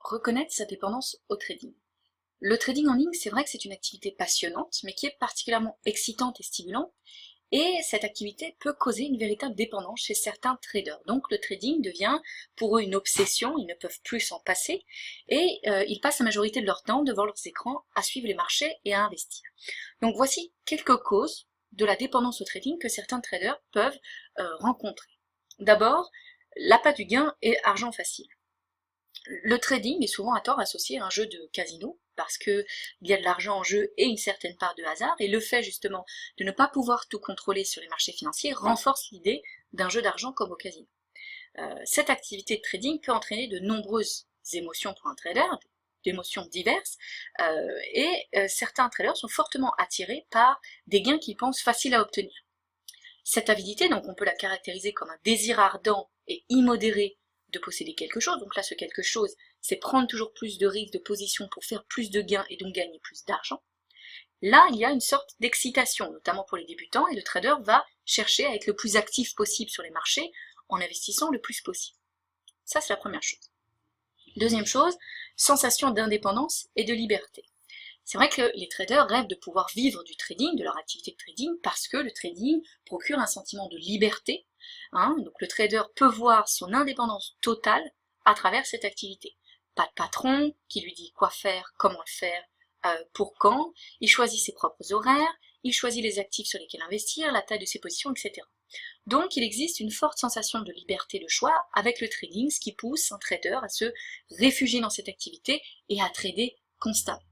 reconnaître sa dépendance au trading. Le trading en ligne, c'est vrai que c'est une activité passionnante, mais qui est particulièrement excitante et stimulante, et cette activité peut causer une véritable dépendance chez certains traders. Donc le trading devient pour eux une obsession, ils ne peuvent plus s'en passer, et ils passent la majorité de leur temps devant leurs écrans à suivre les marchés et à investir. Donc voici quelques causes de la dépendance au trading que certains traders peuvent rencontrer. D'abord, l'appât du gain et argent facile. Le trading est souvent à tort associé à un jeu de casino, parce qu'il y a de l'argent en jeu et une certaine part de hasard, et le fait justement de ne pas pouvoir tout contrôler sur les marchés financiers renforce l'idée d'un jeu d'argent comme au casino. Cette activité de trading peut entraîner de nombreuses émotions pour un trader, d'émotions diverses, et certains traders sont fortement attirés par des gains qu'ils pensent faciles à obtenir. Cette avidité, donc on peut la caractériser comme un désir ardent et immodéré de posséder quelque chose, donc là ce quelque chose, c'est prendre toujours plus de risques de position pour faire plus de gains et donc gagner plus d'argent. Là, il y a une sorte d'excitation, notamment pour les débutants, et le trader va chercher à être le plus actif possible sur les marchés en investissant le plus possible. Ça, c'est la première chose. Deuxième chose, sensation d'indépendance et de liberté. C'est vrai que les traders rêvent de pouvoir vivre du trading, de leur activité de trading, parce que le trading procure un sentiment de liberté. Donc le trader peut voir son indépendance totale à travers cette activité. Pas de patron qui lui dit quoi faire, comment le faire, pour quand, il choisit ses propres horaires, il choisit les actifs sur lesquels investir, la taille de ses positions, etc. Donc il existe une forte sensation de liberté de choix avec le trading, ce qui pousse un trader à se réfugier dans cette activité et à trader constamment.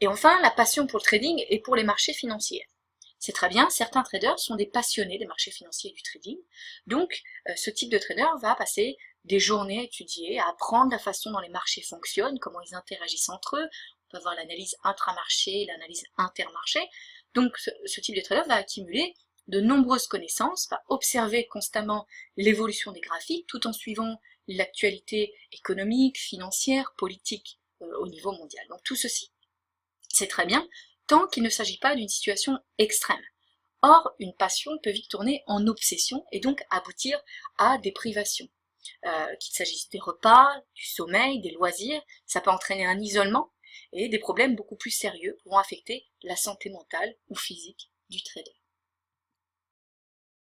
Et enfin, la passion pour le trading et pour les marchés financiers. C'est très bien, certains traders sont des passionnés des marchés financiers et du trading, donc ce type de trader va passer des journées à étudier, à apprendre la façon dont les marchés fonctionnent, comment ils interagissent entre eux, on peut avoir l'analyse intramarché, l'analyse intermarché, donc ce type de trader va accumuler de nombreuses connaissances, va observer constamment l'évolution des graphiques tout en suivant l'actualité économique, financière, politique au niveau mondial. Donc tout ceci, c'est très bien, tant qu'il ne s'agit pas d'une situation extrême. Or, une passion peut vite tourner en obsession et donc aboutir à des privations. Qu'il s'agisse des repas, du sommeil, des loisirs, ça peut entraîner un isolement et des problèmes beaucoup plus sérieux pouvant affecter la santé mentale ou physique du trader.